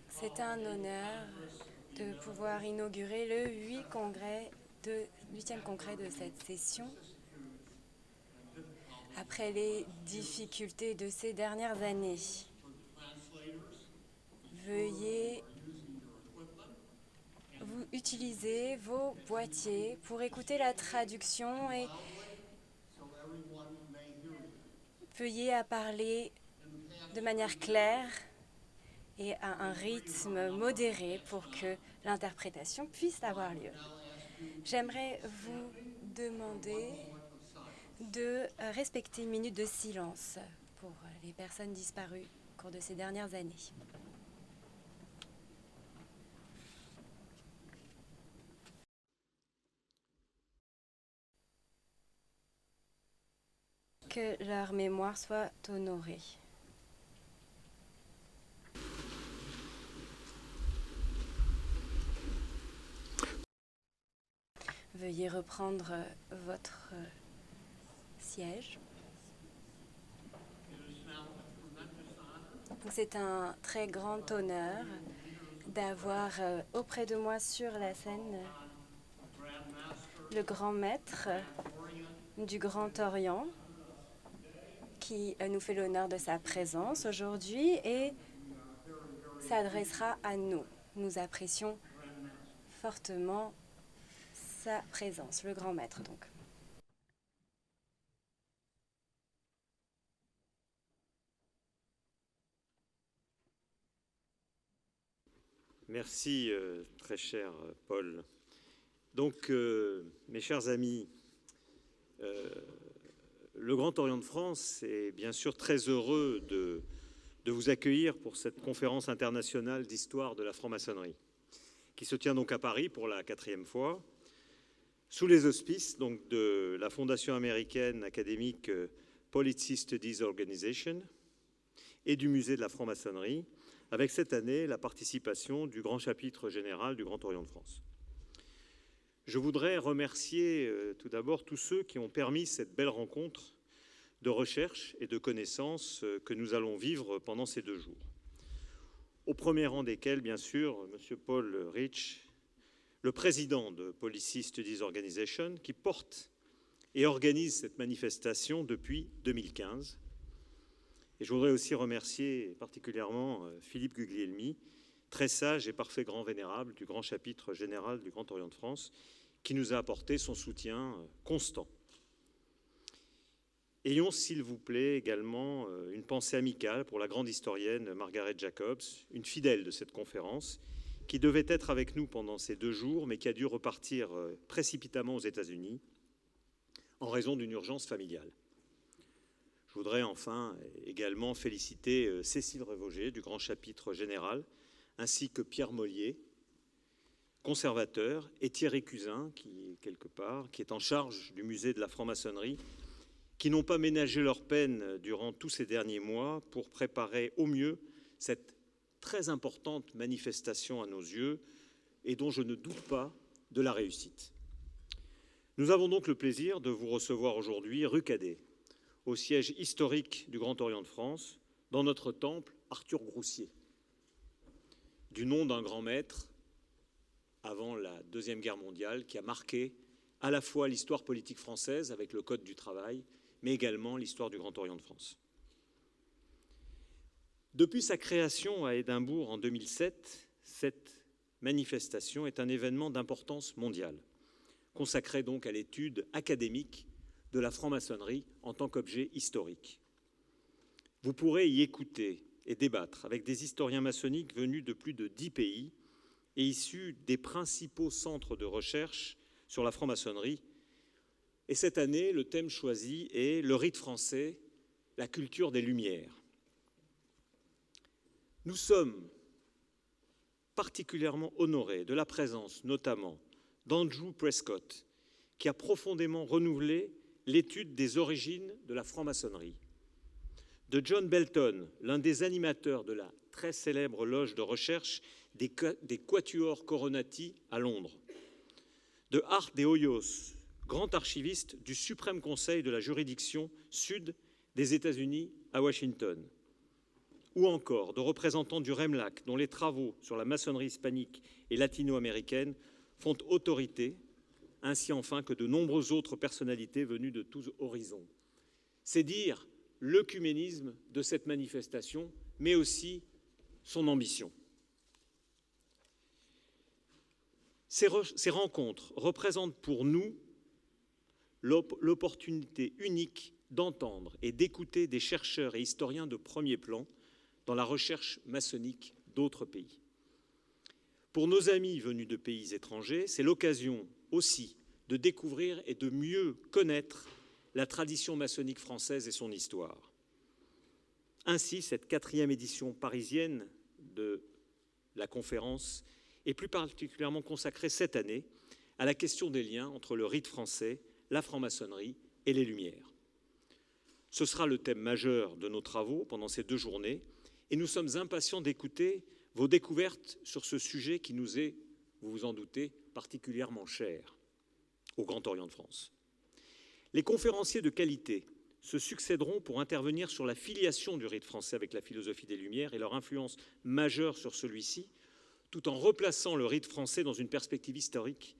C'est un honneur de pouvoir inaugurer le 8e congrès de cette session. Après les difficultés de ces dernières années, veuillez vous utiliser vos boîtiers pour écouter la traduction et veuillez à parler de manière claire et à un rythme modéré pour que l'interprétation puisse avoir lieu. J'aimerais vous demander de respecter une minute de silence pour les personnes disparues au cours de ces dernières années. Que leur mémoire soit honorée. Veuillez reprendre votre siège. C'est un très grand honneur d'avoir auprès de moi sur la scène le grand maître du Grand Orient qui nous fait l'honneur de sa présence aujourd'hui et s'adressera à nous. Nous apprécions fortement sa présence, le grand maître donc. Merci, très cher Paul. Donc, mes chers amis, le Grand Orient de France est bien sûr très heureux de vous accueillir pour cette conférence internationale d'histoire de la franc-maçonnerie, qui se tient donc à Paris pour la 4e fois, sous les auspices donc, de la Fondation américaine académique Policy Studies Organization et du Musée de la franc-maçonnerie, avec cette année la participation du grand chapitre général du Grand Orient de France. Je voudrais remercier tout d'abord tous ceux qui ont permis cette belle rencontre de recherche et de connaissances que nous allons vivre pendant ces 2 jours. Au premier rang desquels, bien sûr, M. Paul Rich, le président de Policy Studies Organization, qui porte et organise cette manifestation depuis 2015. Et je voudrais aussi remercier particulièrement Philippe Guglielmi, très sage et parfait grand vénérable du grand chapitre général du Grand Orient de France, qui nous a apporté son soutien constant. Ayons, s'il vous plaît, également une pensée amicale pour la grande historienne Margaret Jacobs, une fidèle de cette conférence, qui devait être avec nous pendant ces 2 jours, mais qui a dû repartir précipitamment aux États-Unis en raison d'une urgence familiale. Je voudrais enfin également féliciter Cécile Révauger du grand chapitre général, ainsi que Pierre Mollier, conservateur, et Thierry Cusin, qui est quelque part, qui est en charge du musée de la franc-maçonnerie, qui n'ont pas ménagé leur peine durant tous ces derniers mois pour préparer au mieux cette très importante manifestation à nos yeux et dont je ne doute pas de la réussite. Nous avons donc le plaisir de vous recevoir aujourd'hui rue Cadet, au siège historique du Grand Orient de France, dans notre temple Arthur Groussier, du nom d'un grand maître avant la Deuxième Guerre mondiale qui a marqué à la fois l'histoire politique française avec le Code du travail, mais également l'histoire du Grand Orient de France. Depuis sa création à Édimbourg en 2007, cette manifestation est un événement d'importance mondiale, consacré donc à l'étude académique de la franc-maçonnerie en tant qu'objet historique. Vous pourrez y écouter et débattre avec des historiens maçonniques venus de plus de 10 pays et issus des principaux centres de recherche sur la franc-maçonnerie. Et cette année, le thème choisi est le rite français, la culture des Lumières. Nous sommes particulièrement honorés de la présence notamment d'Andrew Prescott, qui a profondément renouvelé l'étude des origines de la franc-maçonnerie, de John Belton, l'un des animateurs de la très célèbre loge de recherche des Quatuors Coronati à Londres, de Art de Hoyos, grand archiviste du Suprême Conseil de la juridiction sud des États-Unis à Washington, ou encore de représentants du REMLAC, dont les travaux sur la maçonnerie hispanique et latino-américaine font autorité, ainsi enfin que de nombreuses autres personnalités venues de tous horizons. C'est dire l'œcuménisme de cette manifestation, mais aussi son ambition. Ces rencontres représentent pour nous l'opportunité unique d'entendre et d'écouter des chercheurs et historiens de premier plan dans la recherche maçonnique d'autres pays. Pour nos amis venus de pays étrangers, c'est l'occasion aussi de découvrir et de mieux connaître la tradition maçonnique française et son histoire. Ainsi, cette 4e édition parisienne de la conférence est plus particulièrement consacrée cette année à la question des liens entre le rite français, la franc-maçonnerie et les Lumières. Ce sera le thème majeur de nos travaux pendant ces 2 journées et nous sommes impatients d'écouter vos découvertes sur ce sujet qui nous est, vous vous en doutez, particulièrement cher au Grand Orient de France. Les conférenciers de qualité se succéderont pour intervenir sur la filiation du rite français avec la philosophie des Lumières et leur influence majeure sur celui-ci, tout en replaçant le rite français dans une perspective historique,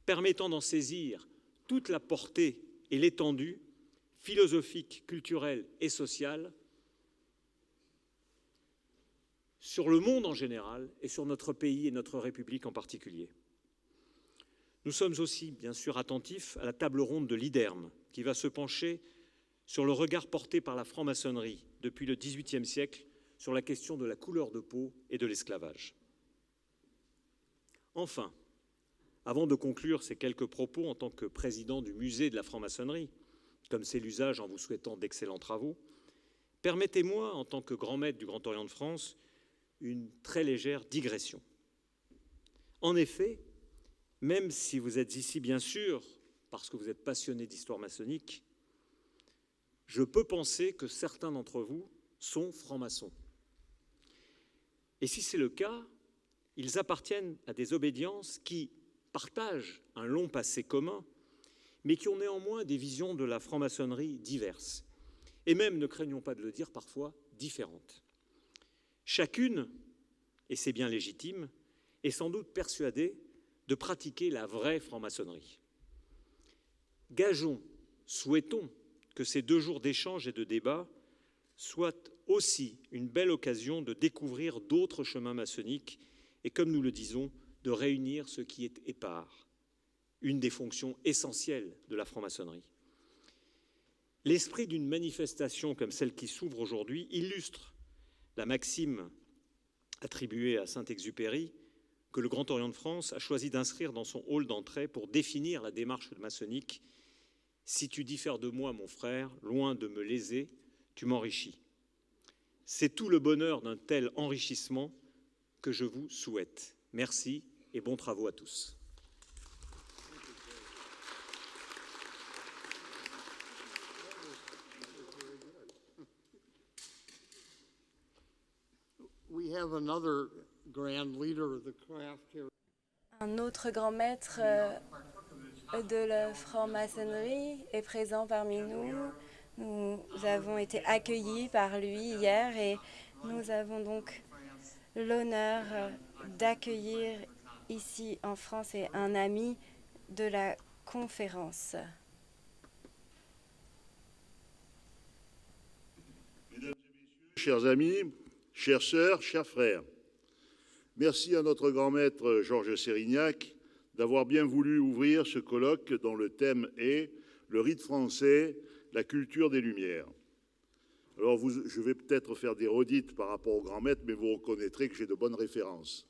permettant d'en saisir toute la portée et l'étendue philosophique, culturelle et sociale sur le monde en général et sur notre pays et notre République en particulier. Nous sommes aussi, bien sûr, attentifs à la table ronde de l'IDERM, qui va se pencher sur le regard porté par la franc-maçonnerie depuis le XVIIIe siècle sur la question de la couleur de peau et de l'esclavage. Enfin, avant de conclure ces quelques propos en tant que président du musée de la franc-maçonnerie, comme c'est l'usage en vous souhaitant d'excellents travaux, permettez-moi, en tant que grand maître du Grand Orient de France, une très légère digression. En effet, même si vous êtes ici, bien sûr, parce que vous êtes passionné d'histoire maçonnique, je peux penser que certains d'entre vous sont francs-maçons. Et si c'est le cas, ils appartiennent à des obédiences qui partagent un long passé commun, mais qui ont néanmoins des visions de la franc-maçonnerie diverses, et même, ne craignons pas de le dire, parfois différentes. Chacune, et c'est bien légitime, est sans doute persuadée de pratiquer la vraie franc-maçonnerie. Gageons, souhaitons que ces 2 jours d'échange et de débat soient aussi une belle occasion de découvrir d'autres chemins maçonniques et, comme nous le disons, de réunir ce qui est épars, une des fonctions essentielles de la franc-maçonnerie. L'esprit d'une manifestation comme celle qui s'ouvre aujourd'hui illustre la maxime attribuée à Saint-Exupéry que le Grand Orient de France a choisi d'inscrire dans son hall d'entrée pour définir la démarche maçonnique. « Si tu diffères de moi, mon frère, loin de me léser, tu m'enrichis. » C'est tout le bonheur d'un tel enrichissement que je vous souhaite. Merci et bons travaux à tous. Un autre grand maître de la franc-maçonnerie est présent parmi nous. Nous avons été accueillis par lui hier et nous avons donc l'honneur d'accueillir ici en France un ami de la conférence. Mesdames et messieurs, chers amis, chères sœurs, chers frères, merci à notre grand maître Georges Sérignac d'avoir bien voulu ouvrir ce colloque dont le thème est « Le rite français, la culture des Lumières ». Alors, je vais peut-être faire des redites par rapport au grand maître, mais vous reconnaîtrez que j'ai de bonnes références.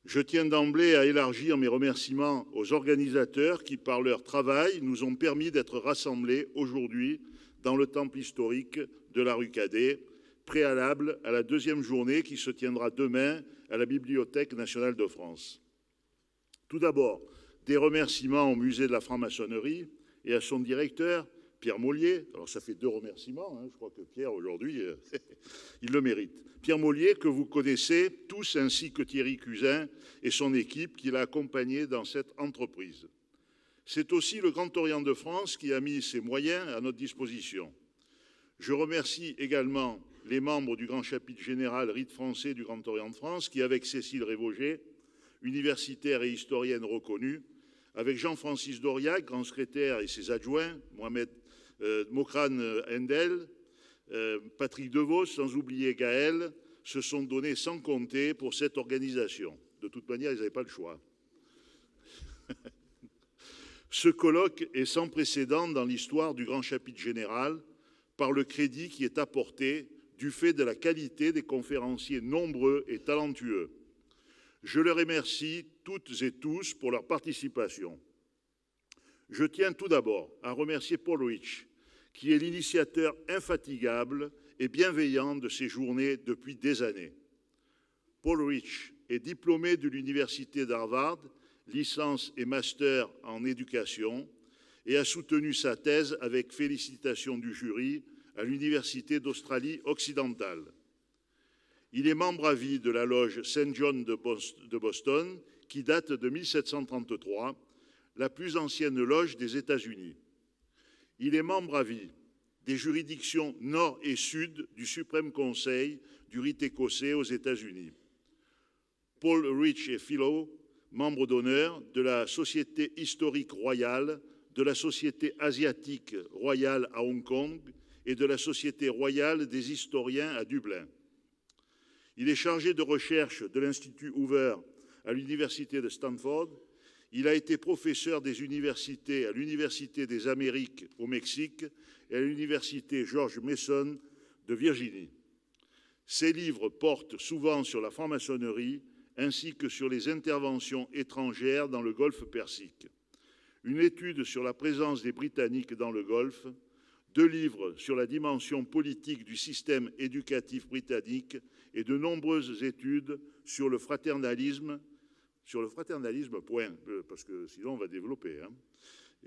Je tiens d'emblée à élargir mes remerciements aux organisateurs qui, par leur travail, nous ont permis d'être rassemblés aujourd'hui dans le temple historique de la rue Cadet, préalable à la 2e journée qui se tiendra demain à la Bibliothèque nationale de France. Tout d'abord, des remerciements au musée de la franc-maçonnerie et à son directeur, Pierre Mollier. Alors ça fait 2 remerciements, je crois que Pierre aujourd'hui, il le mérite. Pierre Mollier, que vous connaissez tous, ainsi que Thierry Cusin et son équipe qui l'a accompagné dans cette entreprise. C'est aussi le Grand Orient de France qui a mis ses moyens à notre disposition. Je remercie également les membres du grand chapitre général Rite français du Grand Orient de France, qui, avec Cécile Révauger, universitaire et historienne reconnue, avec Jean-Francis Doriac, grand secrétaire, et ses adjoints, Mohamed Mokran Endel, Patrick Devos, sans oublier Gaël, se sont donnés sans compter pour cette organisation. De toute manière, ils n'avaient pas le choix. Ce colloque est sans précédent dans l'histoire du grand chapitre général par le crédit qui est apporté du fait de la qualité des conférenciers nombreux et talentueux. Je les remercie toutes et tous pour leur participation. Je tiens tout d'abord à remercier Paul Rich, qui est l'initiateur infatigable et bienveillant de ces journées depuis des années. Paul Rich est diplômé de l'université d'Harvard, licence et master en éducation, et a soutenu sa thèse avec félicitations du jury à l'Université d'Australie occidentale. Il est membre à vie de la loge St. John de Boston, qui date de 1733, la plus ancienne loge des États-Unis. Il est membre à vie des juridictions nord et sud du Suprême Conseil du rite écossais aux États-Unis. Paul Rich est fellow, membre d'honneur de la Société historique royale, de la Société asiatique royale à Hong Kong et de la Société royale des historiens à Dublin. Il est chargé de recherche de l'Institut Hoover à l'Université de Stanford. Il a été professeur des universités à l'Université des Amériques au Mexique et à l'Université George Mason de Virginie. Ses livres portent souvent sur la franc-maçonnerie ainsi que sur les interventions étrangères dans le Golfe Persique. Une étude sur la présence des Britanniques dans le Golfe, 2 livres sur la dimension politique du système éducatif britannique et de nombreuses études sur le fraternalisme, point, parce que sinon on va développer.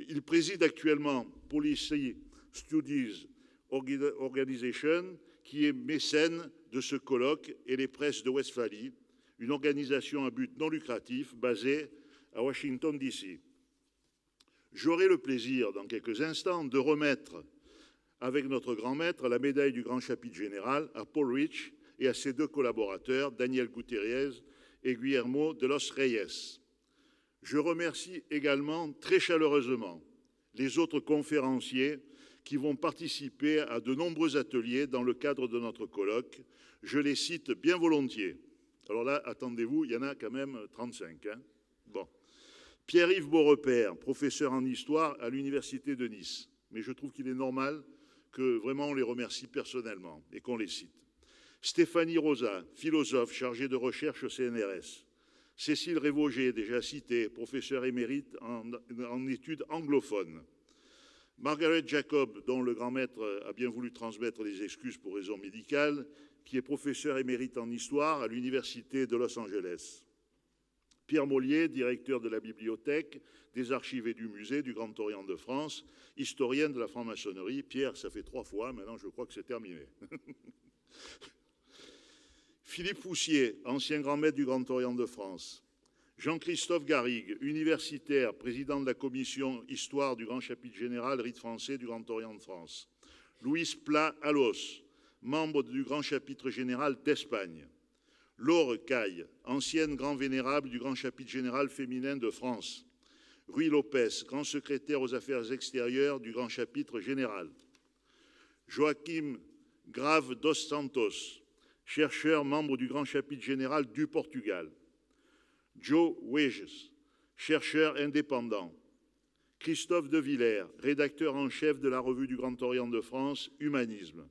Il préside actuellement Policy Studies Organization, qui est mécène de ce colloque, et les presses de Westphalie, une organisation à but non lucratif basée à Washington, D.C. J'aurai le plaisir, dans quelques instants, de remettre, avec notre grand maître, la médaille du grand chapitre général à Paul Rich et à ses 2 collaborateurs, Daniel Gutiérrez et Guillermo de los Reyes. Je remercie également très chaleureusement les autres conférenciers qui vont participer à de nombreux ateliers dans le cadre de notre colloque. Je les cite bien volontiers. Alors là, attendez-vous, il y en a quand même 35. Bon. Pierre-Yves Beaurepaire, professeur en histoire à l'Université de Nice. Mais je trouve qu'il est normal que vraiment on les remercie personnellement et qu'on les cite. Stéphanie Rosa, philosophe chargée de recherche au CNRS. Cécile Révauger, déjà citée, professeure émérite en études anglophones. Margaret Jacob, dont le grand maître a bien voulu transmettre des excuses pour raisons médicales, qui est professeur émérite en histoire à l'Université de Los Angeles. Pierre Mollier, directeur de la bibliothèque, des archives et du musée du Grand Orient de France, historien de la franc-maçonnerie. Pierre, ça fait 3 fois, maintenant je crois que c'est terminé. Philippe Foussier, ancien grand maître du Grand Orient de France. Jean-Christophe Garrigue, universitaire, président de la commission Histoire du Grand Chapitre Général Rite français du Grand Orient de France. Louise Pla-Alos, membre du Grand Chapitre Général d'Espagne. Laure Caille, ancienne grand vénérable du Grand Chapitre Général féminin de France. Rui Lopez, grand secrétaire aux affaires extérieures du Grand Chapitre Général. Joaquim Grave dos Santos, chercheur membre du Grand Chapitre Général du Portugal. Joe Weges, chercheur indépendant. Christophe de Villers, rédacteur en chef de la revue du Grand Orient de France, Humanisme.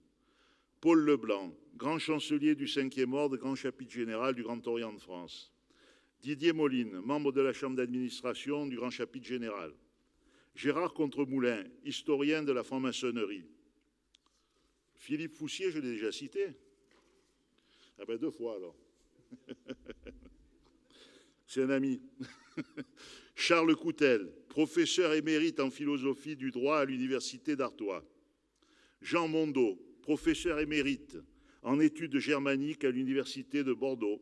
Paul Leblanc, grand chancelier du 5e ordre, Grand Chapitre Général du Grand Orient de France. Didier Moline, membre de la Chambre d'administration du Grand Chapitre Général. Gérard Contremoulin, historien de la franc-maçonnerie. Philippe Foussier, je l'ai déjà cité. Ah ben 2 fois alors. C'est un ami. Charles Coutel, professeur émérite en philosophie du droit à l'Université d'Artois. Jean Mondeau, professeur émérite en études germaniques à l'Université de Bordeaux.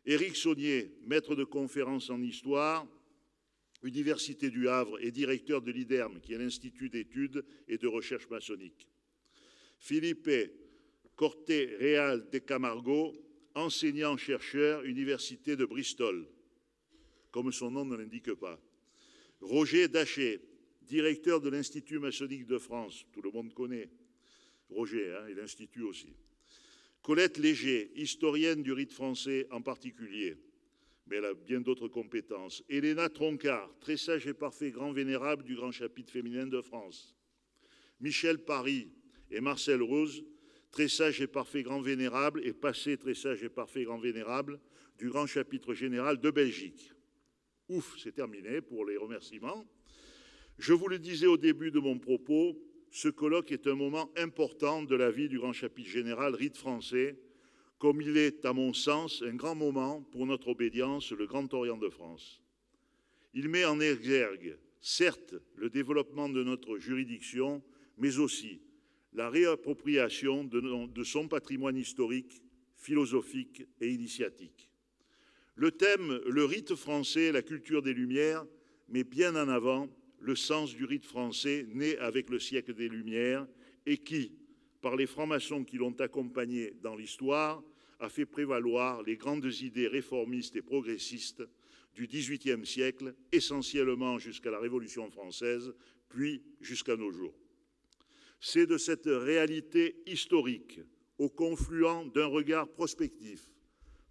Éric Saunier, maître de conférences en histoire, Université du Havre et directeur de l'IDERM, qui est l'Institut d'études et de recherche maçonnique. Philippe Corte Real de Camargo, enseignant-chercheur, Université de Bristol, comme son nom ne l'indique pas. Roger Daché, directeur de l'Institut maçonnique de France, tout le monde connaît Roger, et l'Institut aussi. Colette Léger, historienne du rite français en particulier, mais elle a bien d'autres compétences. Elena Troncard, très sage et parfait grand vénérable du grand chapitre féminin de France. Michel Paris et Marcel Rose, très sage et parfait grand vénérable et passé très sage et parfait grand vénérable du grand chapitre général de Belgique. Ouf, c'est terminé pour les remerciements. Je vous le disais au début de mon propos, ce colloque est un moment important de la vie du grand chapitre général rite français, comme il est, à mon sens, un grand moment pour notre obédience, le Grand Orient de France. Il met en exergue, certes, le développement de notre juridiction, mais aussi la réappropriation de son patrimoine historique, philosophique et initiatique. Le thème, le rite français, la culture des Lumières, met bien en avant le sens du rite français né avec le siècle des Lumières et qui, par les francs-maçons qui l'ont accompagné dans l'histoire, a fait prévaloir les grandes idées réformistes et progressistes du XVIIIe siècle, essentiellement jusqu'à la Révolution française, puis jusqu'à nos jours. C'est de cette réalité historique, au confluent d'un regard prospectif,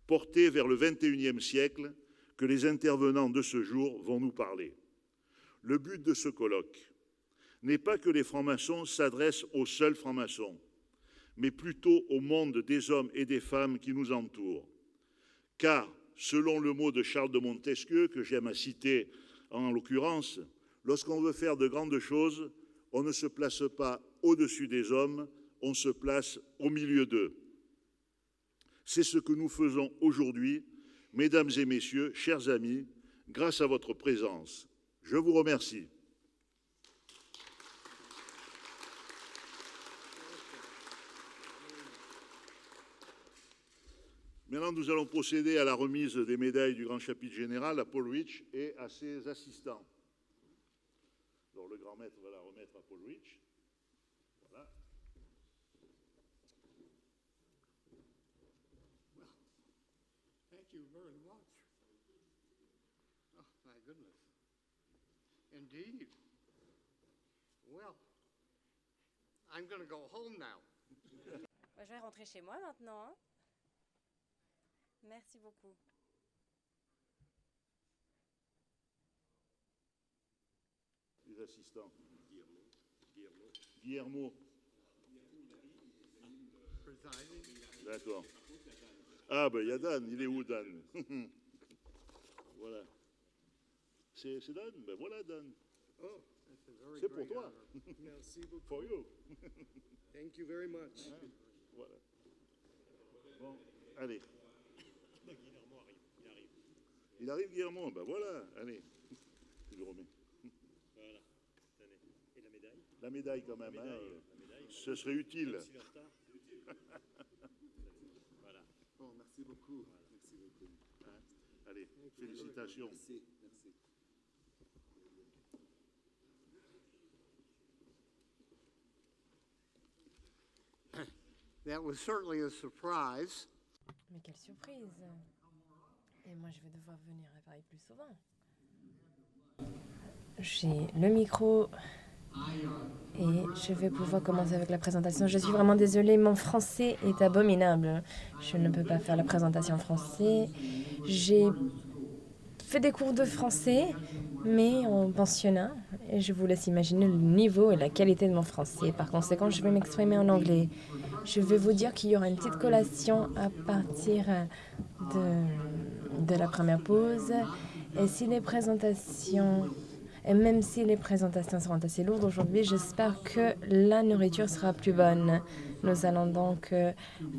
porté vers le XXIe siècle, que les intervenants de ce jour vont nous parler. Le but de ce colloque n'est pas que les francs-maçons s'adressent aux seuls francs-maçons, mais plutôt au monde des hommes et des femmes qui nous entourent. Car, selon le mot de Charles de Montesquieu, que j'aime à citer en l'occurrence, lorsqu'on veut faire de grandes choses, on ne se place pas au-dessus des hommes, on se place au milieu d'eux. C'est ce que nous faisons aujourd'hui, mesdames et messieurs, chers amis, grâce à votre présence. Je vous remercie. Maintenant, nous allons procéder à la remise des médailles du grand chapitre général à Paul Rich et à ses assistants. Alors, le grand maître va la remettre à Paul Rich. Voilà. Well, thank you very much. Oh, my goodness. Indeed. Well, I'm going to go home now. Je vais rentrer chez moi maintenant. Hein. Merci beaucoup. Les assistants. Guillermo. D'accord. Ah, ben il y a Dan. Il est où, Dan? Voilà. C'est Dan? Ben voilà, Dan. Oh, c'est pour toi. Merci beaucoup. For you. Thank you very much. Hein? Voilà. Bon, allez. Guillermo arrive. Il arrive. Il arrive, Guillermo. Ben voilà, allez. Je le remets. Voilà. Tenez. Et la médaille? La médaille, quand même. La médaille, hein. la médaille, Ce serait utile. même s'il est en retard. Voilà. Oh, merci beaucoup. Voilà. Merci beaucoup. Hein? Allez, félicitations. Merci, merci. That was certainly a surprise. Mais quelle surprise! Et moi, je vais devoir venir à Paris plus souvent. J'ai le micro et je vais pouvoir commencer avec la présentation. Je suis vraiment désolée, mon français est abominable. Je ne peux pas faire la présentation en français. J'ai fait des cours de français, mais en pensionnat. Et je vous laisse imaginer le niveau et la qualité de mon français. Par conséquent, je vais m'exprimer en anglais. Je vais vous dire qu'il y aura une petite collation à partir de la première pause. Et si les présentations, et même si les présentations seront assez lourdes aujourd'hui, j'espère que la nourriture sera plus bonne. Nous allons donc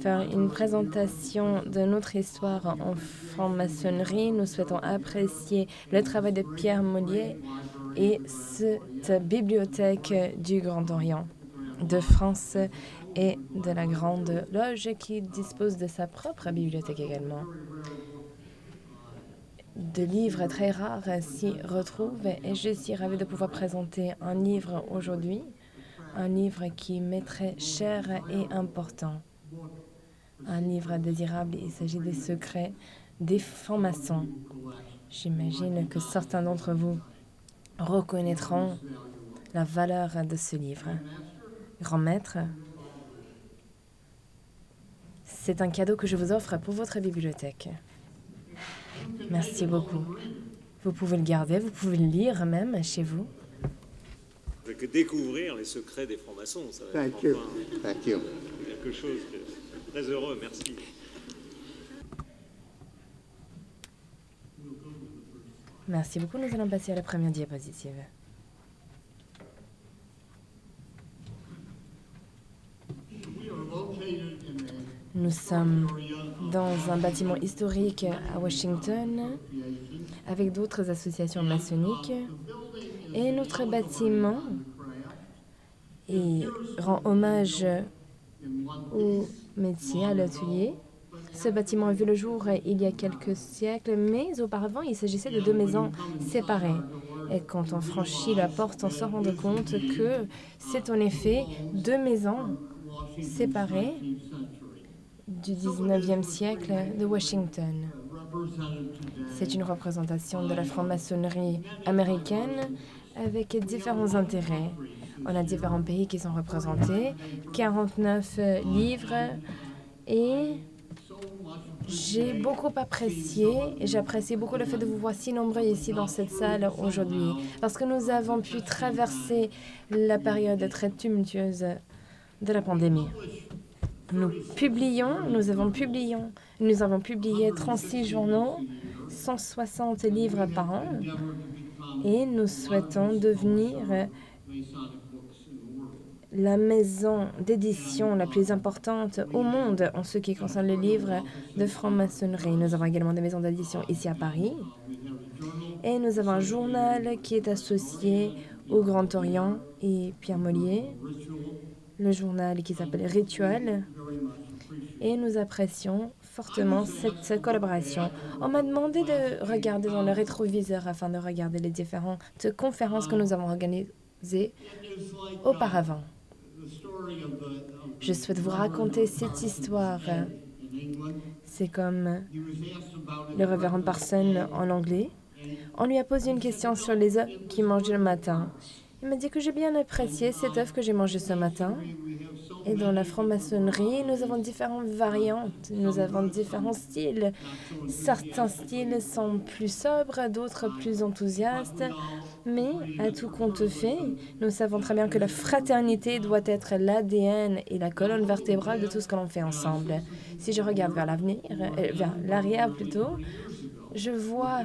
faire une présentation de notre histoire en franc-maçonnerie. Nous souhaitons apprécier le travail de Pierre Mollier et cette bibliothèque du Grand Orient de France et de la Grande Loge qui dispose de sa propre bibliothèque également. De livres très rares s'y retrouvent et je suis ravie de pouvoir présenter un livre aujourd'hui, un livre qui m'est très cher et important. un livre désirable. Il s'agit des secrets des francs-maçons. J'imagine que certains d'entre vous reconnaîtront la valeur de ce livre. Grand maître, c'est un cadeau que je vous offre pour votre bibliothèque. Merci beaucoup. Vous pouvez le garder, vous pouvez le lire même chez vous. Je vais que découvrir les secrets des francs-maçons. Ça va être Thank you. enfin Thank you. quelque chose de très heureux. Merci. Merci beaucoup. Nous allons passer à la première diapositive. Nous sommes dans un bâtiment historique à Washington avec d'autres associations maçonniques et notre bâtiment rend hommage au métier, à l'atelier. Ce bâtiment a vu le jour il y a quelques siècles, mais auparavant, il s'agissait de deux maisons séparées. Et quand on franchit la porte, on se rend compte que c'est en effet deux maisons séparées du 19e siècle de Washington. C'est une représentation de la franc-maçonnerie américaine avec différents intérêts. On a différents pays qui sont représentés, 49 livres, et j'ai beaucoup apprécié, et j'apprécie beaucoup le fait de vous voir si nombreux ici dans cette salle aujourd'hui, parce que nous avons pu traverser la période très tumultueuse de la pandémie. Nous avons publié 36 journaux, 160 livres par an, et nous souhaitons devenir la maison d'édition la plus importante au monde en ce qui concerne les livres de franc-maçonnerie. Nous avons également des maisons d'édition ici à Paris. Et nous avons un journal qui est associé au Grand Orient et Pierre Mollier, le journal qui s'appelle Rituel. Et nous apprécions fortement cette collaboration. On m'a demandé de regarder dans le rétroviseur afin de regarder les différentes conférences que nous avons organisées auparavant. Je souhaite vous raconter cette histoire. C'est comme le révérend Parson en anglais. On lui a posé une question sur les œufs qu'il mangeait le matin. Il m'a dit que j'ai bien apprécié cet œuf que j'ai mangé ce matin. Et dans la franc-maçonnerie, nous avons différentes variantes, nous avons différents styles. Certains styles sont plus sobres, d'autres plus enthousiastes. Mais, à tout compte fait, nous savons très bien que la fraternité doit être l'ADN et la colonne vertébrale de tout ce que l'on fait ensemble. Si je regarde vers l'avenir, vers l'arrière plutôt, je vois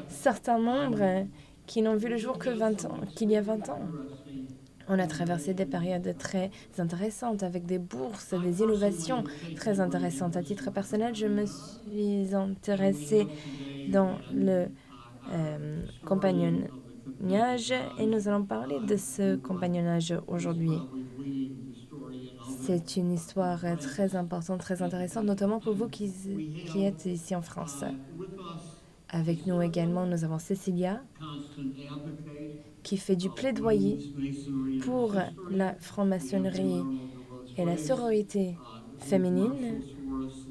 certains membres qui n'ont vu le jour que qu'il y a 20 ans. On a traversé des périodes très intéressantes avec des bourses, des innovations très intéressantes. À titre personnel, je me suis intéressée dans le compagnonnage et nous allons parler de ce compagnonnage aujourd'hui. C'est une histoire très importante, très intéressante, notamment pour vous qui êtes ici en France. Avec nous également, nous avons Cécilia, qui fait du plaidoyer pour la franc-maçonnerie et la sororité féminine.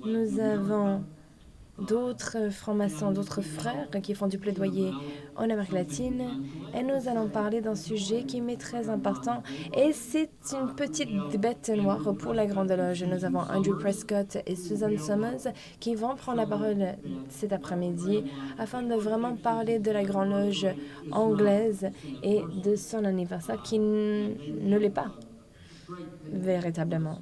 Nous avons d'autres francs-maçons, d'autres frères qui font du plaidoyer en Amérique latine. Et nous allons parler d'un sujet qui m'est très important. Et c'est une petite bête noire pour la Grande Loge. Nous avons Andrew Prescott et Susan Summers qui vont prendre la parole cet après-midi afin de vraiment parler de la Grande Loge anglaise et de son anniversaire qui ne l'est pas véritablement.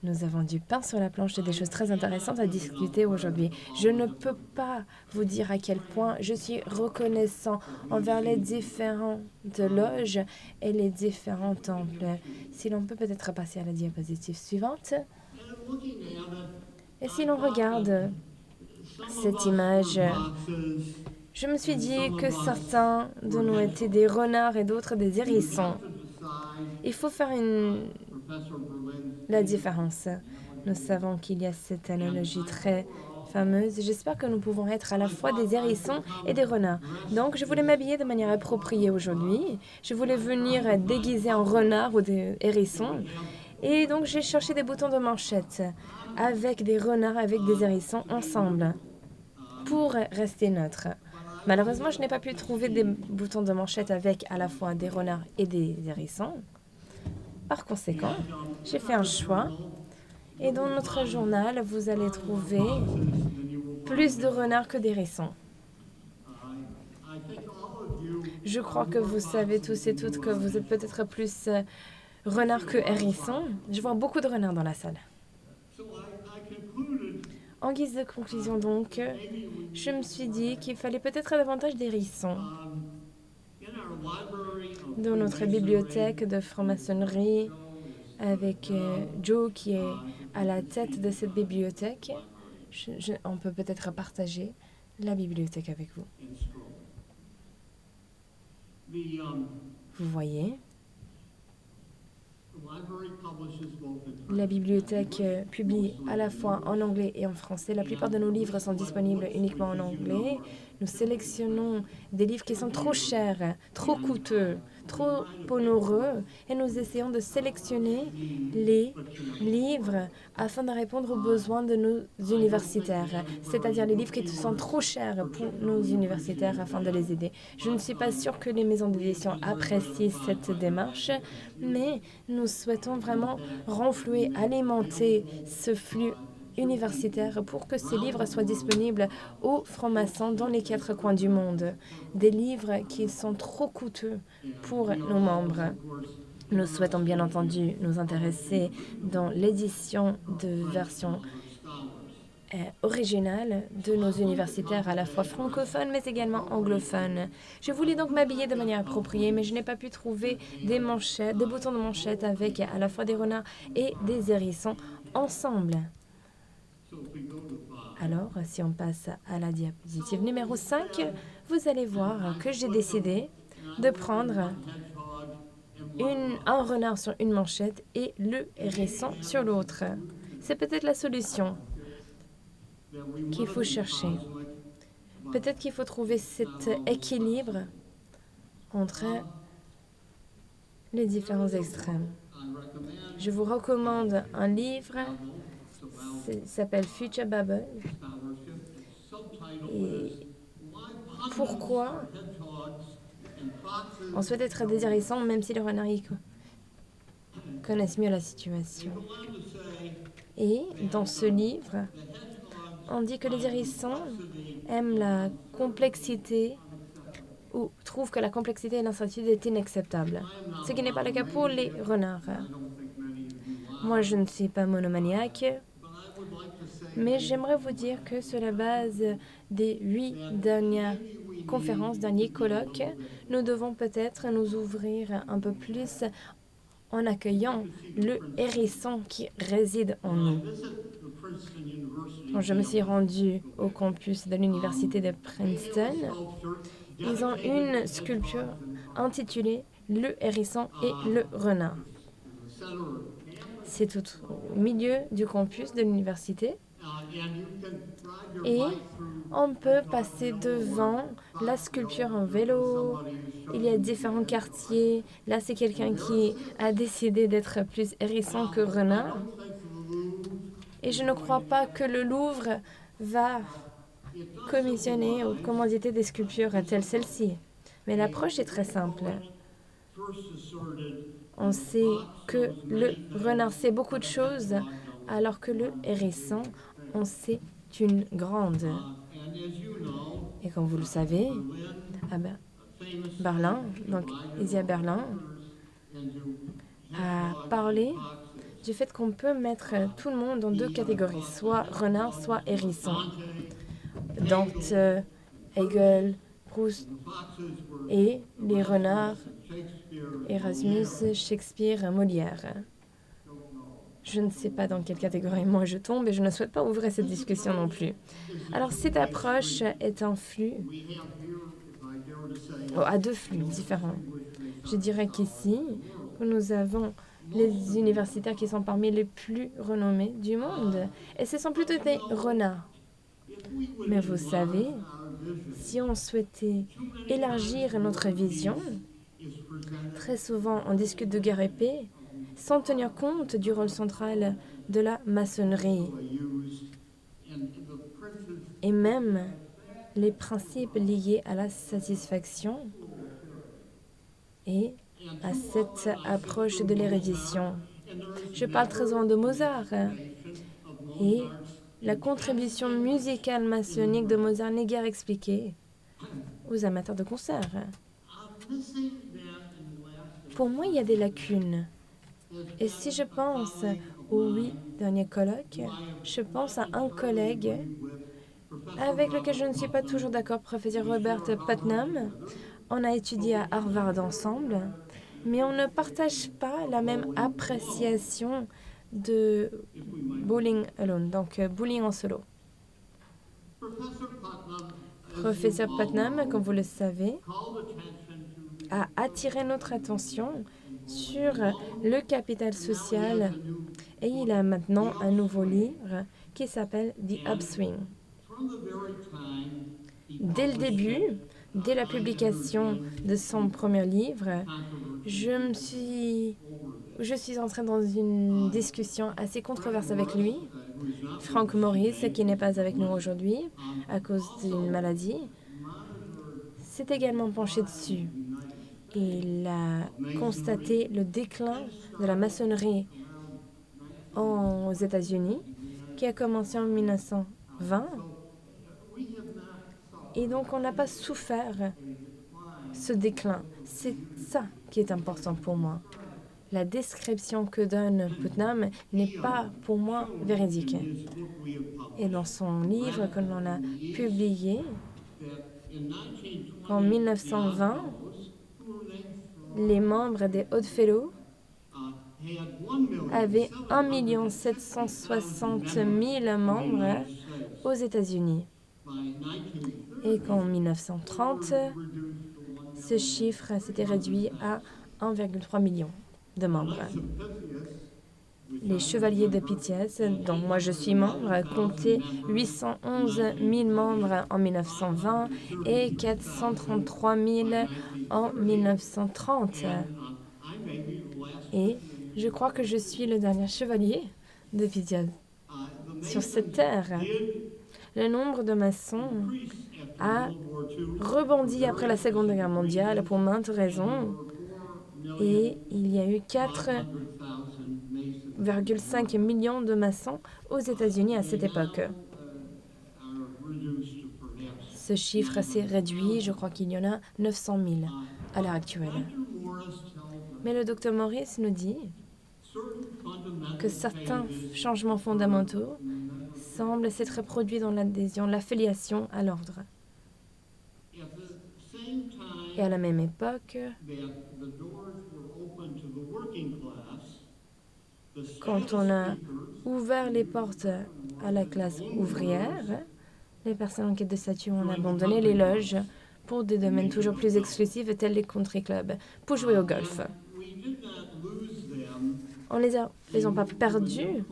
Nous avons du pain sur la planche et des choses très intéressantes à discuter aujourd'hui. Je ne peux pas vous dire à quel point je suis reconnaissant envers les différentes loges et les différents temples. Si l'on peut peut-être passer à la diapositive suivante. Et si l'on regarde cette image, je me suis dit que certains de nous étaient des renards et d'autres des hérissons. Il faut faire la différence. Nous savons qu'il y a cette analogie très fameuse. J'espère que nous pouvons être à la fois des hérissons et des renards. Donc, je voulais m'habiller de manière appropriée aujourd'hui. Je voulais venir déguiser en renard ou des hérissons. Et donc, j'ai cherché des boutons de manchette avec des renards, avec des hérissons ensemble pour rester neutre. Malheureusement, je n'ai pas pu trouver des boutons de manchette avec à la fois des renards et des hérissons. Par conséquent, j'ai fait un choix. Et dans notre journal, vous allez trouver plus de renards que d'hérissons. Je crois que vous savez tous et toutes que vous êtes peut-être plus renards que hérissons. Je vois beaucoup de renards dans la salle. En guise de conclusion donc, je me suis dit qu'il fallait peut-être davantage d'hérissons. Dans notre bibliothèque de franc-maçonnerie, avec Joe qui est à la tête de cette bibliothèque, on peut peut-être partager la bibliothèque avec vous. Vous voyez, la bibliothèque publie à la fois en anglais et en français. La plupart de nos livres sont disponibles uniquement en anglais. Nous sélectionnons des livres qui sont trop chers, trop coûteux, trop onéreux, et nous essayons de sélectionner les livres afin de répondre aux besoins de nos universitaires, c'est-à-dire les livres qui sont trop chers pour nos universitaires afin de les aider. Je ne suis pas sûre que les maisons d'édition apprécient cette démarche, mais nous souhaitons vraiment renflouer, alimenter ce flux universitaire pour que ces livres soient disponibles aux francs-maçons dans les 4 coins du monde. Des livres qui sont trop coûteux pour nos membres. Nous souhaitons bien entendu nous intéresser dans l'édition de versions originales de nos universitaires à la fois francophones mais également anglophones. Je voulais donc m'habiller de manière appropriée, mais je n'ai pas pu trouver des manchettes, des boutons de manchette avec à la fois des renards et des hérissons ensemble. Alors, si on passe à la diapositive numéro 5, vous allez voir que j'ai décidé de prendre un renard sur une manchette et le hérisson sur l'autre. C'est peut-être la solution qu'il faut chercher. Peut-être qu'il faut trouver cet équilibre entre les différents extrêmes. Je vous recommande un livre. Il s'appelle Future Babel. Et pourquoi on souhaite être des hérissons même si les renards connaissent mieux la situation. Et dans ce livre, on dit que les hérissons aiment la complexité ou trouvent que la complexité et l'incertitude est inacceptable. Ce qui n'est pas le cas pour les renards. Moi, je ne suis pas monomaniaque. Mais j'aimerais vous dire que sur la base des 8 dernières conférences, derniers colloques, nous devons peut-être nous ouvrir un peu plus en accueillant le hérisson qui réside en nous. Quand je me suis rendue au campus de l'université de Princeton, ils ont une sculpture intitulée « Le hérisson et le renard ». C'est tout au milieu du campus de l'université. Et on peut passer devant la sculpture en vélo. Il y a différents quartiers. Là, c'est quelqu'un qui a décidé d'être plus hérisson que renard. Et je ne crois pas que le Louvre va commissionner ou commanditer des sculptures telles celle-ci. Mais l'approche est très simple. On sait que le renard sait beaucoup de choses, alors que le hérisson, on sait une grande. Et comme vous le savez, à Berlin, donc Isia Berlin, a parlé du fait qu'on peut mettre tout le monde dans 2 catégories, soit renard, soit hérisson. Dante, Hegel, Proust et les renards, Erasmus, Shakespeare, Molière. Je ne sais pas dans quelle catégorie moi je tombe et je ne souhaite pas ouvrir cette discussion non plus. Alors cette approche est un flux, à 2 flux différents. Je dirais qu'ici, nous avons les universitaires qui sont parmi les plus renommés du monde. Et ce sont plutôt des renards. Mais vous savez, si on souhaitait élargir notre vision, très souvent on discute de guerre et paix, sans tenir compte du rôle central de la maçonnerie et même les principes liés à la satisfaction et à cette approche de l'érudition. Je parle très souvent de Mozart et la contribution musicale maçonnique de Mozart n'est guère expliquée aux amateurs de concert. Pour moi, il y a des lacunes. Et si je pense aux 8 derniers colloques, je pense à un collègue avec lequel je ne suis pas toujours d'accord, professeur Robert Putnam. On a étudié à Harvard ensemble, mais on ne partage pas la même appréciation de bowling alone, donc bowling en solo. Professeur Putnam, comme vous le savez, a attiré notre attention sur le capital social et il a maintenant un nouveau livre qui s'appelle The Upswing. Dès le début, dès la publication de son premier livre, je suis entrée dans une discussion assez controversée avec lui. Frank Morris, qui n'est pas avec nous aujourd'hui à cause d'une maladie, s'est également penché dessus. Il a constaté le déclin de la maçonnerie aux États-Unis, qui a commencé en 1920. Et donc, on n'a pas souffert ce déclin. C'est ça qui est important pour moi. La description que donne Putnam n'est pas pour moi véridique. Et dans son livre que l'on a publié en 1920, les membres des Odd Fellows avaient 1 760 000 membres aux États-Unis. Et qu'en 1930, ce chiffre s'était réduit à 1,3 million de membres. Les Chevaliers de Pythias, dont moi je suis membre, comptaient 811 000 membres en 1920 et 433 000 en 1930. Et je crois que je suis le dernier chevalier de Pythias sur cette terre. Le nombre de maçons a rebondi après la Seconde Guerre mondiale pour maintes raisons. Et il y a eu 4,5 millions de maçons aux États-Unis à cette époque. Ce chiffre s'est réduit, je crois qu'il y en a 900 000 à l'heure actuelle. Mais le docteur Morris nous dit que certains changements fondamentaux semblent s'être produits dans l'adhésion, l'affiliation à l'ordre. Et à la même époque, quand on a ouvert les portes à la classe ouvrière, les personnes en quête de statut ont abandonné les loges pour des domaines toujours plus exclusifs tels les country clubs, pour jouer au golf. On les a pas perdus.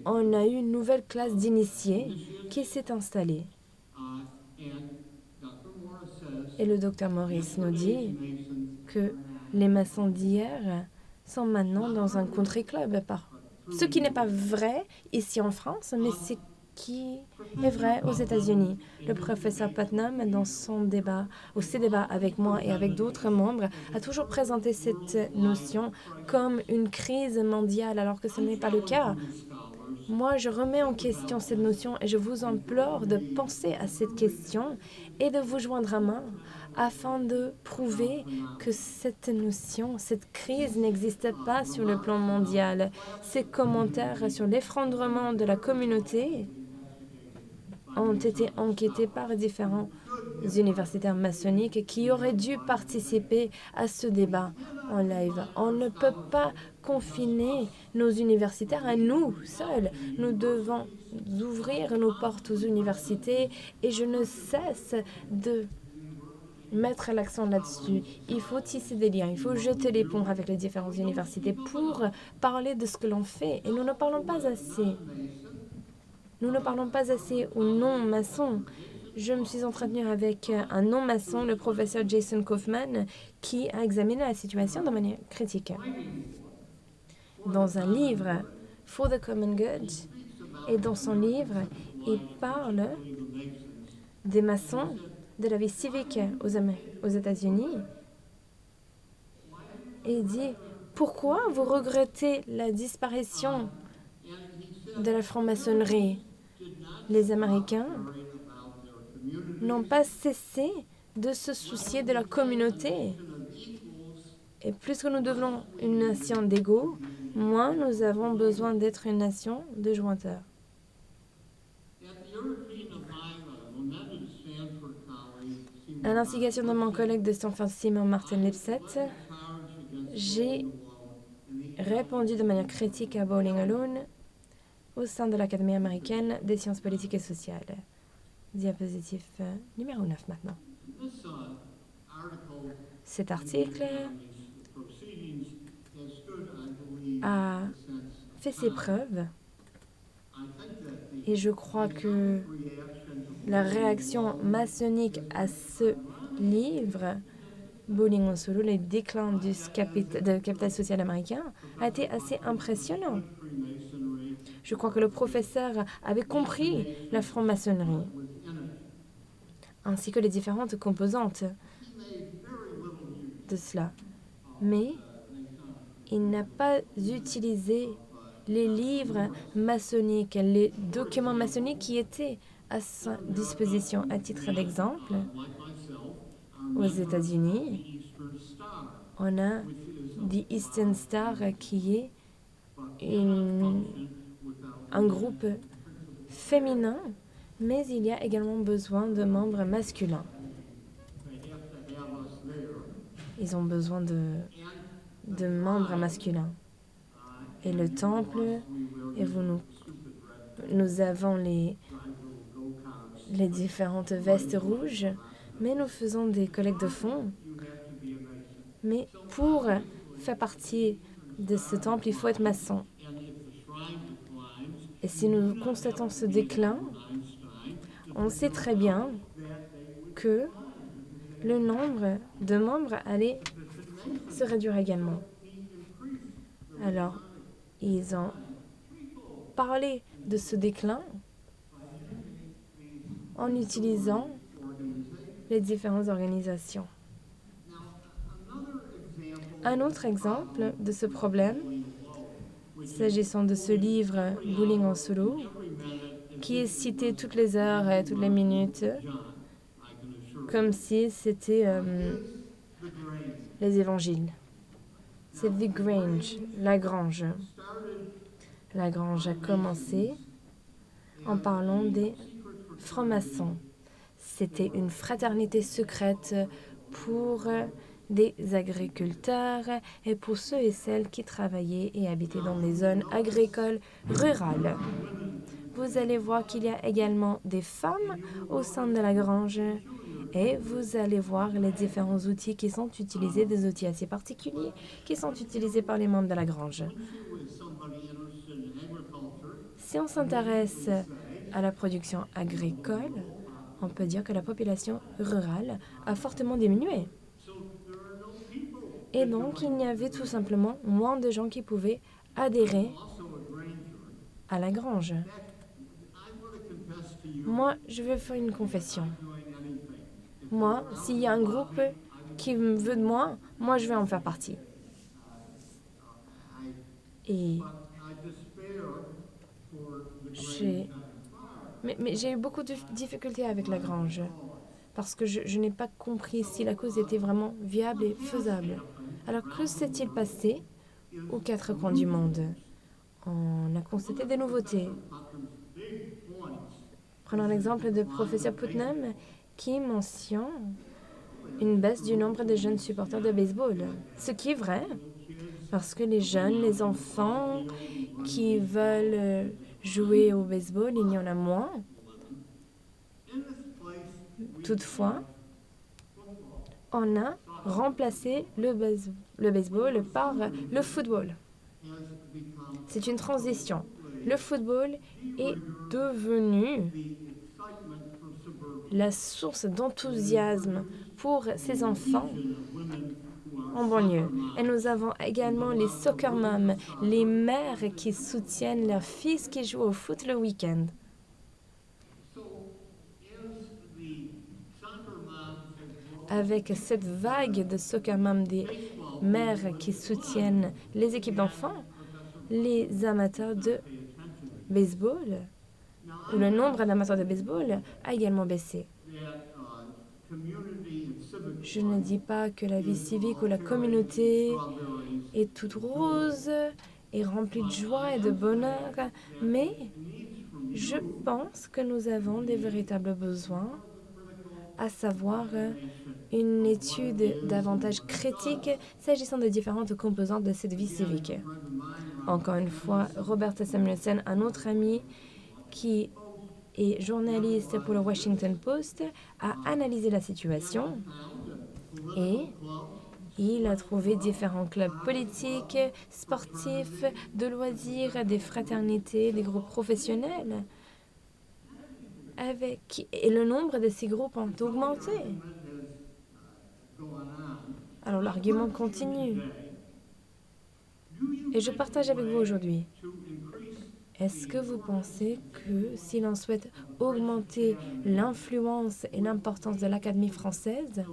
On a eu une nouvelle classe d'initiés qui s'est installée. Et le docteur Morris nous dit que les maçons d'hier sont maintenant dans un country club. Ce qui n'est pas vrai ici en France, mais c'est qui est vrai aux États-Unis. Le professeur Putnam, dans ses débats avec moi et avec d'autres membres, a toujours présenté cette notion comme une crise mondiale, alors que ce n'est pas le cas. Moi, je remets en question cette notion et je vous implore de penser à cette question et de vous joindre à main afin de prouver que cette notion, cette crise n'existe pas sur le plan mondial. Ces commentaires sur l'effondrement de la communauté ont été enquêtés par différents universitaires maçonniques qui auraient dû participer à ce débat en live. On ne peut pas confiner nos universitaires à nous seuls. Nous devons ouvrir nos portes aux universités et je ne cesse de mettre l'accent là-dessus. Il faut tisser des liens, il faut jeter les ponts avec les différentes universités pour parler de ce que l'on fait. Et nous ne parlons pas assez. Nous ne parlons pas assez aux non-maçons. Je me suis entretenue avec un non-maçon, le professeur Jason Kaufman, qui a examiné la situation de manière critique. dans un livre, For the Common Good. Et dans son livre, il parle des maçons, de la vie civique aux États-Unis. Et il dit, pourquoi vous regrettez la disparition de la franc-maçonnerie? Les Américains n'ont pas cessé de se soucier de leur communauté. Et plus que nous devenons une nation d'égaux, moins nous avons besoin d'être une nation de jointeurs. À l'instigation de mon collègue de Stanford, Simon Martin Lipset, j'ai répondu de manière critique à Bowling Alone au sein de l'Académie américaine des sciences politiques et sociales. Diapositive numéro 9 maintenant. Cet article a fait ses preuves et je crois que la réaction maçonnique à ce livre, Bowling en solo, les déclins du capital social américain, a été assez impressionnant. Je crois que le professeur avait compris la franc-maçonnerie, ainsi que les différentes composantes de cela. Mais il n'a pas utilisé les livres maçonniques, les documents maçonniques qui étaient à sa disposition. À titre d'exemple, aux États-Unis, on a The Eastern Star qui est un groupe féminin, mais il y a également besoin de membres masculins. Ils ont besoin de membres masculins. Et le temple, et nous avons les différentes vestes rouges, mais nous faisons des collectes de fonds. Mais pour faire partie de ce temple, il faut être maçon. Et si nous constatons ce déclin, on sait très bien que le nombre de membres allait se réduire également. Alors, ils ont parlé de ce déclin en utilisant les différentes organisations. Un autre exemple de ce problème, s'agissant de ce livre Bowling en solo, qui est cité toutes les heures et toutes les minutes, comme si c'était les évangiles. C'est The Grange, la Grange. La Grange a commencé en parlant des francs-maçons. C'était une fraternité secrète pour des agriculteurs et pour ceux et celles qui travaillaient et habitaient dans des zones agricoles rurales. Vous allez voir qu'il y a également des femmes au sein de la Grange et vous allez voir les différents outils qui sont utilisés, des outils assez particuliers qui sont utilisés par les membres de la Grange. Si on s'intéresse à la production agricole, on peut dire que la population rurale a fortement diminué. Et donc, il y avait tout simplement moins de gens qui pouvaient adhérer à la Grange. Moi, je vais faire une confession. Moi, s'il y a un groupe qui veut de moi, moi, je vais en faire partie. Et mais j'ai eu beaucoup de difficultés avec la Grange parce que je n'ai pas compris si la cause était vraiment viable et faisable. Alors, que s'est-il passé aux quatre coins du monde? On a constaté des nouveautés. Prenons l'exemple de professeur Putnam qui mentionne une baisse du nombre de jeunes supporters de baseball. Ce qui est vrai, parce que les jeunes, les enfants qui veulent jouer au baseball, il y en a moins. Toutefois, on a remplacé le baseball par le football. C'est une transition. Le football est devenu la source d'enthousiasme pour ces enfants en banlieue. Et nous avons également les soccer moms, les mères qui soutiennent leurs fils qui jouent au foot le week-end. Avec cette vague de soccer moms, des mères qui soutiennent les équipes d'enfants, les amateurs de baseball, ou le nombre d'amateurs de baseball a également baissé. Je ne dis pas que la vie civique ou la communauté est toute rose et remplie de joie et de bonheur, mais je pense que nous avons des véritables besoins, à savoir une étude davantage critique s'agissant des différentes composantes de cette vie civique. Encore une fois, Roberta Samuelson, un autre ami qui est journaliste pour le Washington Post, a analysé la situation et il a trouvé différents clubs politiques, sportifs, de loisirs, des fraternités, des groupes professionnels. Et le nombre de ces groupes ont augmenté. Alors l'argument continue. Et je partage avec vous aujourd'hui. Est-ce que vous pensez que si l'on souhaite augmenter l'influence et l'importance de l'Académie française,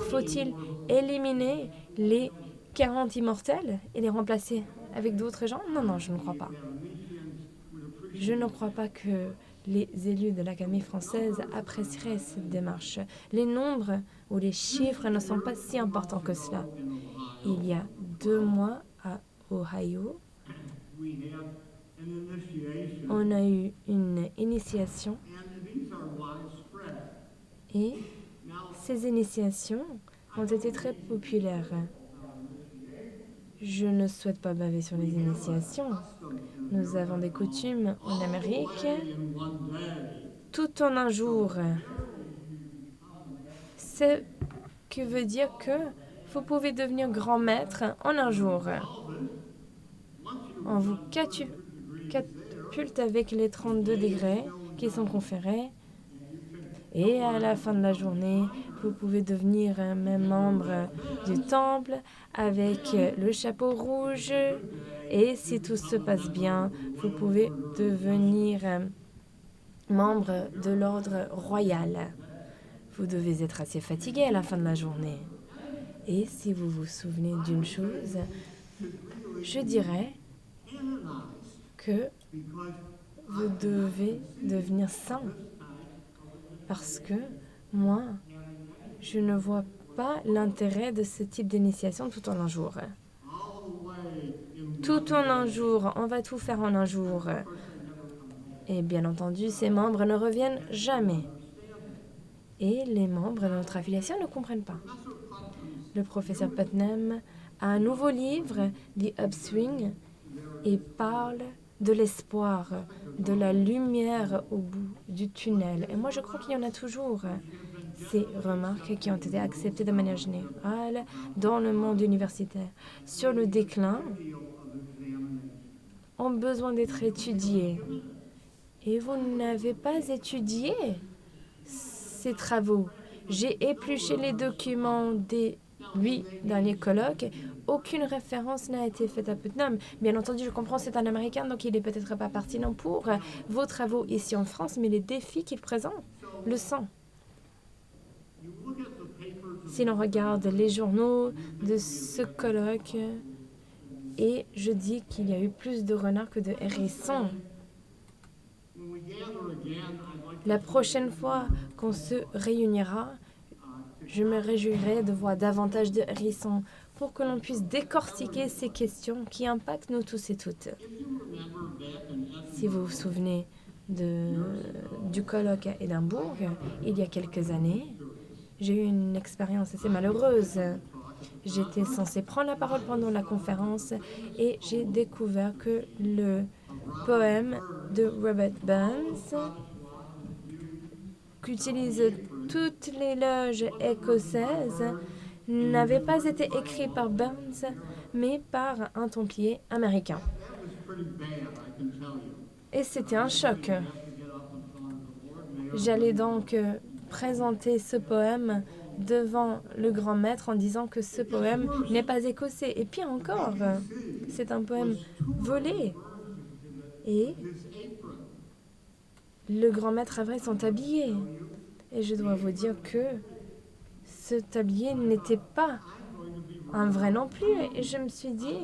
faut-il éliminer les 40 immortels et les remplacer avec d'autres gens? Non, je ne crois pas. Je ne crois pas que les élus de l'Académie française apprécieraient cette démarche. Les nombres ou les chiffres ne sont pas si importants que cela. Il y a 2 mois à Ohio, on a eu une initiation et ces initiations ont été très populaires. Je ne souhaite pas baver sur les initiations. Nous avons des coutumes en Amérique tout en un jour. Ce qui veut dire que vous pouvez devenir grand maître en un jour. On vous catapulte avec les 32 degrés qui sont conférés. Et à la fin de la journée, vous pouvez devenir un même membre du temple avec le chapeau rouge. Et si tout se passe bien, vous pouvez devenir membre de l'ordre royal. Vous devez être assez fatigué à la fin de la journée. Et si vous vous souvenez d'une chose, je dirais que vous devez devenir saint. Parce que moi, je ne vois pas l'intérêt de ce type d'initiation tout en un jour. Tout en un jour, on va tout faire en un jour. Et bien entendu, ces membres ne reviennent jamais. Et les membres de notre affiliation ne comprennent pas. Le professeur Putnam a un nouveau livre, The Upswing, et parle de l'espoir, de la lumière au bout du tunnel. Et moi, je crois qu'il y en a toujours. Ces remarques qui ont été acceptées de manière générale dans le monde universitaire sur le déclin ont besoin d'être étudiées. Et vous n'avez pas étudié ces travaux. J'ai épluché les documents des 8 derniers colloques. Aucune référence n'a été faite à Putnam. Bien entendu, je comprends, c'est un Américain, donc il n'est peut-être pas pertinent pour vos travaux ici en France, mais les défis qu'il présente le sont. Si l'on regarde les journaux de ce colloque, et je dis qu'il y a eu plus de renards que de hérissons. La prochaine fois qu'on se réunira, je me réjouirai de voir davantage de hérissons pour que l'on puisse décortiquer ces questions qui impactent nous tous et toutes. Si vous vous souvenez du colloque à Édimbourg, il y a quelques années, j'ai eu une expérience assez malheureuse. J'étais censée prendre la parole pendant la conférence et j'ai découvert que le poème de Robert Burns, qu'utilisent toutes les loges écossaises, n'avait pas été écrit par Burns, mais par un templier américain. Et c'était un choc. J'allais donc présenter ce poème devant le grand maître en disant que ce poème n'est pas écossais. Et pire encore, c'est un poème volé. Et le grand maître avait son tablier. Et je dois vous dire que ce tablier n'était pas un vrai non plus. Et je me suis dit,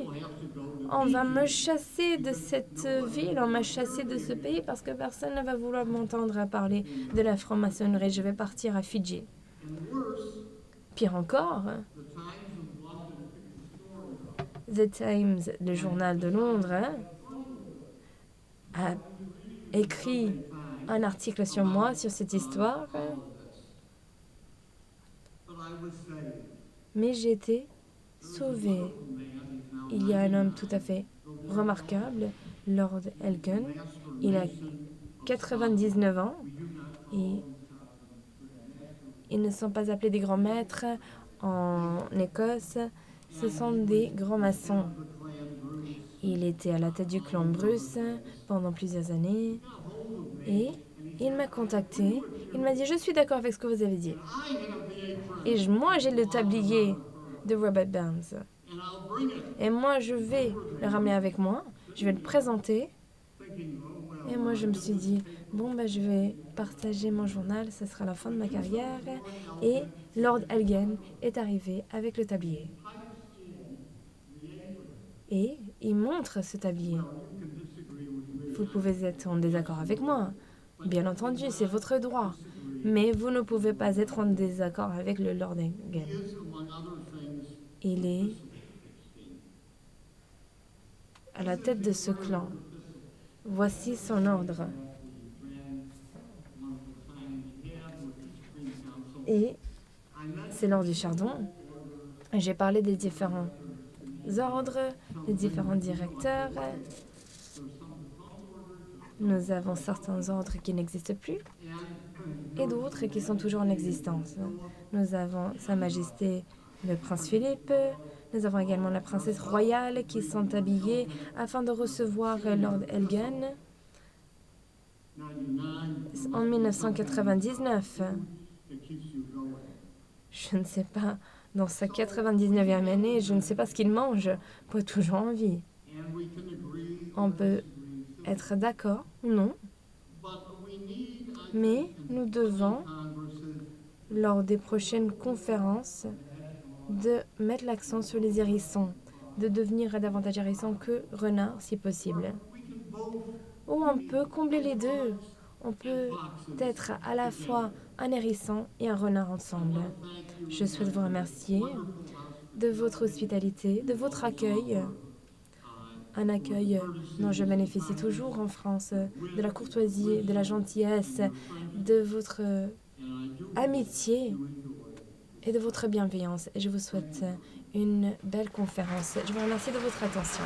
on va me chasser de cette ville, on m'a chassé de ce pays parce que personne ne va vouloir m'entendre parler de la franc-maçonnerie. Je vais partir à Fidji. Pire encore, The Times, le journal de Londres, a écrit un article sur moi, sur cette histoire. Mais j'ai été sauvée. Il y a un homme tout à fait remarquable, Lord Elgin. Il a 99 ans et ils ne sont pas appelés des grands maîtres en Écosse, ce sont des grands maçons. Il était à la tête du clan Bruce pendant plusieurs années et il m'a contacté. Il m'a dit « Je suis d'accord avec ce que vous avez dit. » Et moi, j'ai le tablier de Robert Burns. Et moi, je vais le ramener avec moi. Je vais le présenter. Et moi, je me suis dit, bon, je vais partager mon journal. Ce sera la fin de ma carrière. Et Lord Elgin est arrivé avec le tablier. Et il montre ce tablier. Vous pouvez être en désaccord avec moi. Bien entendu, c'est votre droit. Mais vous ne pouvez pas être en désaccord avec le Lord Elgin. Il est à la tête de ce clan. Voici son ordre. Et c'est lors du Chardon. J'ai parlé des différents ordres, des différents directeurs. Nous avons certains ordres qui n'existent plus et d'autres qui sont toujours en existence. Nous avons Sa Majesté le Prince Philippe. Nous avons également la princesse royale qui sont habillées afin de recevoir Lord Elgin en 1999. Je ne sais pas, dans sa 99e année, je ne sais pas ce qu'il mange pour être toujours en vie. On peut être d'accord ou non, mais nous devons, lors des prochaines conférences, de mettre l'accent sur les hérissons, de devenir davantage hérisson que renard si possible. Ou on peut combler les deux. On peut être à la fois un hérisson et un renard ensemble. Je souhaite vous remercier de votre hospitalité, de votre accueil. Un accueil dont je bénéficie toujours en France, de la courtoisie, de la gentillesse, de votre amitié et de votre bienveillance. Et je vous souhaite une belle conférence. Je vous remercie de votre attention.